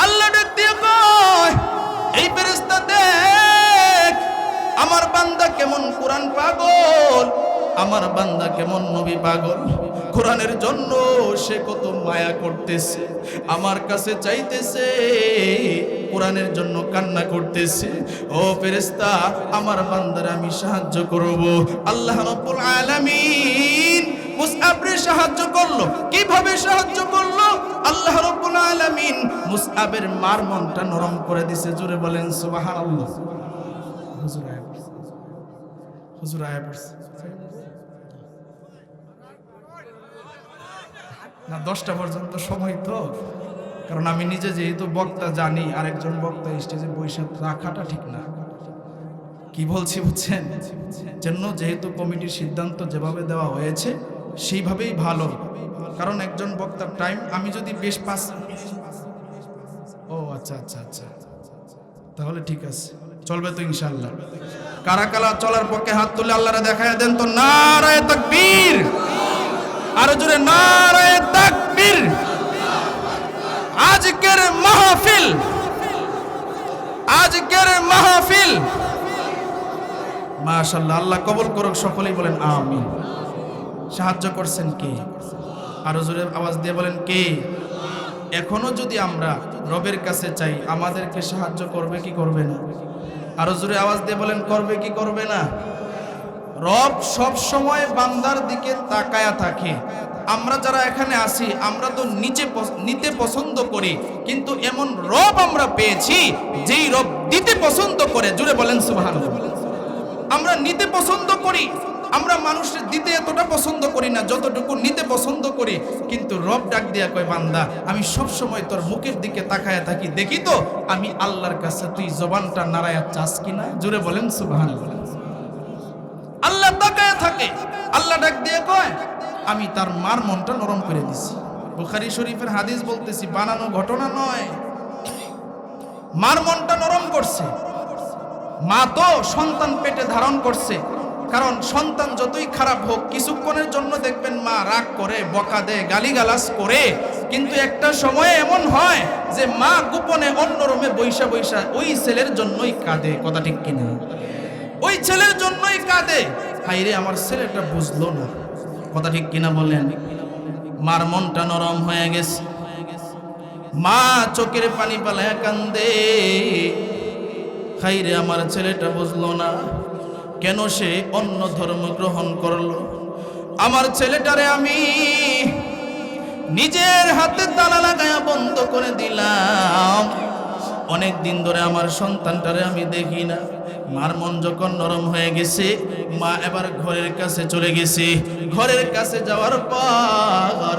আল্লাহ ডাক দিয়া কয় এই ফেরেশতা দেখ আমার বান্দা কেমন কোরআন পাগল, আমার বান্দা কেমন নবী পাগল। কোরআনের জন্য সে কত মায়া করতেছে, আমার কাছে চাইতেছে, কোরআনের জন্য কান্না করতেছে। ও ফেরেশতা, আমার বান্দার আমি সাহায্য করব। আল্লাহ রাব্বুল আলামিন মুসআবরে সাহায্য করলো। কিভাবে সাহায্য করলো? আল্লাহ রাব্বুল আলামিন মুসআবের মার মনটা নরম করে দিছে। জোরে বলেন সুবহানাল্লাহ। হুজুর আয়া পড়ছে না, 10টা পর্যন্ত সময় তো, কারণ আমি নিজে যেহেতু বক্তা জানি আরেকজন বক্তা স্টেজে বৈশাখ রাখাটা ঠিক না। কি বলছি বুঝছেন? জন্য যেহেতু কমিটির সিদ্ধান্ত যেভাবে দেওয়া হয়েছে সেইভাবেই ভালো, কারণ একজন বক্তার টাইম আমি যদি বেশ ও আচ্ছা আচ্ছা আচ্ছা, তাহলে ঠিক আছে, চলবে তো ইনশাআল্লাহ। কারা কারা চলার পক্ষে হাত তুলে আল্লাহরে দেখায় দেন তো। নারায়ে তাকবীর, আরো জোরে নারায়ে তাকবীর। আজকের মাহফিল মাশাআল্লাহ, আল্লাহ কবুল করুক। সকলেই বলেন আমিন। সাহায্য করছেন কে? আরো জোরে আওয়াজ দিয়ে বলেন কে? এখনো যদি আমরা রবের কাছে চাই, আমাদেরকে সাহায্য করবে কি করবে না? আরো জোরে আওয়াজ দিয়ে বলেন করবে কি করবে না? রব সব সময় বান্দার দিকে তাকায়া থাকে। আমরা যারা এখানে আছি আমরা তো নিতে পছন্দ করি, কিন্তু এমন রব আমরা পেয়েছি যেই রব দিতে পছন্দ করে। জোরে বলেন সুবহানাল্লাহ। আমরা নিতে পছন্দ করি, আমরা মানুষের দিতে এতটা পছন্দ করি না যতটুকু নিতে পছন্দ করি। কিন্তু রব ডাক দিয়া কয় বান্দা আমি সব সময় তোর মুখের দিকে তাকায়া থাকি, দেখি তো আমি আল্লাহর কাছে তুই জবানটা নাড়ায়া চাস কিনা। জোরে বলেন সুবহানাল্লাহ। আল্লাহ তাকায়া থাকে, আল্লাহ ডাক দিয়ে কয় আমি তার মার মনটা নরম করে দিছি। বুখারী শরীফের হাদিস বলতেছি, বানানো ঘটনা নয়। মার মনটা নরম করছে। মা তো সন্তান পেটে ধারণ করছে, কারণ সন্তান যতই খারাপ হোক কিছুক্ষণের জন্য দেখবেন মা রাগ করে, বকা দেয়, গালিগালাজ করে, কিন্তু একটা সময় এমন হয় যে মা গোপনে অন্য রুমে বৈশা বৈশা ওই ছেলের জন্যই কাঁদে। কথা ঠিক কিনা? ওই ছেলের জন্যই কাঁদে, হায়রে আমার ছেলেটা বুঝলো না। কথা ঠিক কিনা বলেন? মার মনটা নরম হয়ে গেছে, মা চোখের পানি পালায়া কান্দে, হায়রে আমার ছেলেটা বুঝলো না, কেন সে অন্য ধর্ম গ্রহণ করলো। আমার ছেলেটারে আমি নিজের হাতে তালা লাগায়া বন্ধ করে দিলাম, অনেক দিন ধরে আমার সন্তানটারে আমি দেখি না। মার মন যখন নরম হয়ে গেছে, মা এবার ঘরের কাছে চলে গেছে। ঘরের কাছে যাওয়ার পর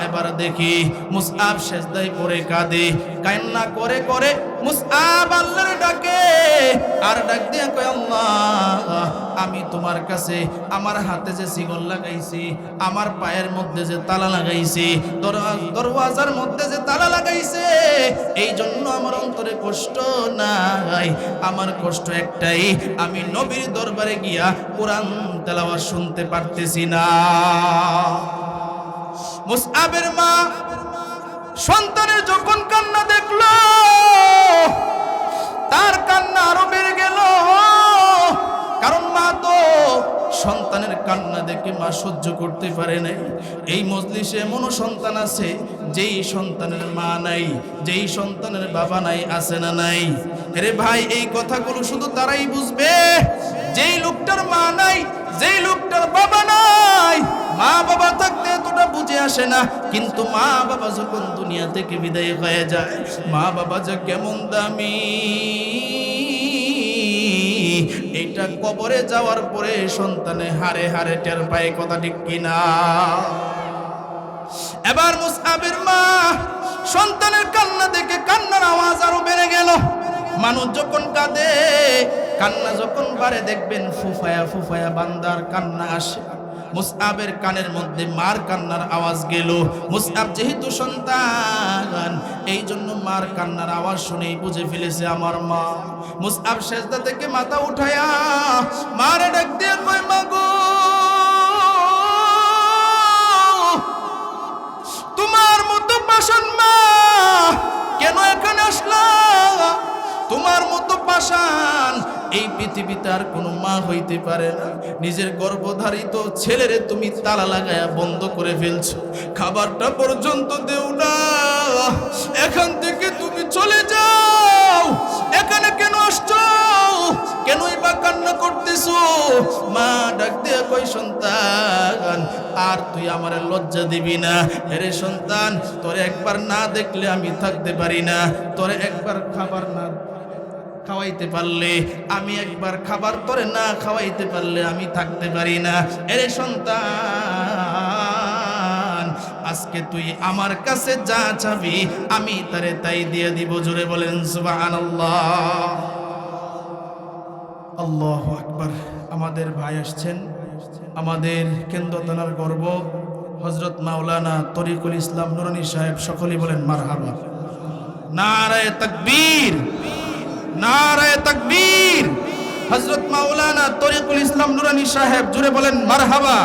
এবার দেখি মুসআব সেজদায় পড়ে কাঁদে, কান্না করে করে মুসআব আল্লাহর ডাকে, আর ডাক দিয়া কয় আল্লাহ আমি তোমার কাছে আমার হাতে যে শিকল লাগাইছি, আমার পায়ের মধ্যে যে তালা লাগাইছি, দরওয়াজার মধ্যে যে তালা লাগাইছে, এই জন্য আমার অন্তরে কষ্ট নাই। আমার কষ্ট একটাই, আমি নবীর দরবারে গিয়া কোরআন তেলাওয়াত শুনতে পারতেছি না। মুসআবের মা সন্তানের যখন কান্না দেখলো, তার কান্না আরো বেড়ে গেল, কারণ মা তো সন্তানের কান্না দেখে মা সহ্য করতে পারে নাই। এই মজলিসে এমনও সন্তান আছে যেই সন্তানের মা নাই, যেই সন্তানের বাবা নাই, আছে না নাই? আরে ভাই, এই কথাগুলো শুধু তারাই বুঝবে যেই লোকটার মা নাই, যেই লোকটার বাবা নাই। মা বাবা থাকতে এতটা বুঝে আসে না, কিন্তু মা বাবা যখন দুনিয়া থেকে বিদায় হয়ে যায়, মা বাবা যে কেমন দামি এটা কবরে যাওয়ার পরে সন্তানে হারে হারে টের পায়। কথা ঠিক কিনা? এবার মুসআবের মা সন্তানের কান্না দেখে কান্নার আওয়াজ আরো বেড়ে গেল। মানুষ যখন কাঁদে, কান্না যখন বাড়ে, দেখবেন ফুফায়া ফুফায়া বান্দার কান্না আসে। মুসআবের কানের মধ্যে মার কান্নার আওয়াজ গেল। মুসআব যেহেতু সন্তান, এই জন্য মার কান্নার আওয়াজ শুনেই বুঝে ফেলেছে আমার মা। মুসআব সেজদা থেকে মাথা উঠায়া মারে ডাক দিয়ে কয়, মা গো, তোমার মতো পাষাণ মা কেন এখানে আসলা? তোমার মতো পাষাণ এই পৃথিবীতে আর কোনো মা হইতে পারে না। নিজের গর্ভধারিত ছেলেরে তুমি তালা লাগায়া বন্ধ করে ফেলছো, খাবারটা পর্যন্ত দেও না। এখান থেকে তুমি চলে যাও। এখানে কেন আসছো? কেনই বা কান্না করতেছো? মা ডাক দিয়ে কই, সন্তান আর তুই আমারে লজ্জা দিবি না? আরে সন্তান, তোরে একবার না দেখলে আমি থাকতে পারি না। তোরে একবার খাবার না খাওয়াইতে পারলে, আমি একবার খাবার তোরে না খাওয়াইতে পারলে আমি থাকতে পারি না। আরে সন্তান, আজকে তুই আমার কাছে যা চাবি আমি তারে তাই দিয়ে দিব। জোরে বলেন সুবহানাল্লাহ। আল্লাহু আকবার। আমাদের ভাই আসছেন, আমাদের কেন্দ্র থানার গর্ব হযরত মাওলানা তরিকুল ইসলাম নুরানী সাহেব। সকলেই বলেন মারহাবা। নারায়ে তাকবীর, নারায়ে তাকবীর। হযরত মাওলানা তরিকুল ইসলাম নুরানী সাহেব, জোরে বলেন মারহাবা।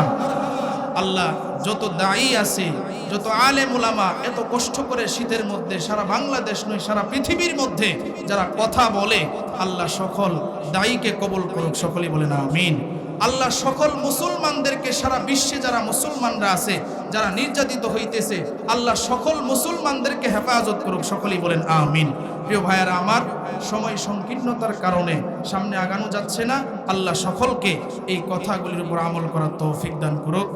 আল্লাহ যত দায়ী আছে, যত আলেম উলামা এত কষ্ট করে শীতের মধ্যে সারা বাংলাদেশ নয় সারা পৃথিবীর মধ্যে যারা কথা বলে, আল্লাহ সকল দায়ীকে কবুল করুক। সকলেই বলেন আমিন। আল্লাহ সকল মুসলমানদেরকে, সারা বিশ্বে যারা মুসলমানরা আছে যারা নির্যাতিত হইতেছে, আল্লাহ সকল মুসলমানদেরকে হেফাজত করুক। সকলেই বলেন আমিন। প্রিয় ভাইয়ারা আমার, সময় সংকীর্ণতার কারণে সামনে আগানো যাচ্ছে না। আল্লাহ সকলকে এই কথাগুলির উপর আমল করার তৌফিক দান করুক।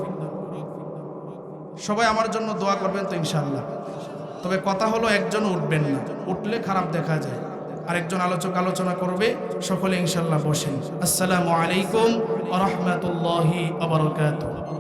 সবাই আমার জন্য দোয়া করবেন তো ইনশাআল্লাহ। তবে কথা হলো, একজন উঠবেন না, উঠলে খারাপ দেখা যায়। আরেকজন আলোচক আলোচনা করবে। সকলে ইনশাআল্লাহ বসেন। আসসালামু আলাইকুম ওয়া রাহমাতুল্লাহি ওয়া বারাকাতুহু।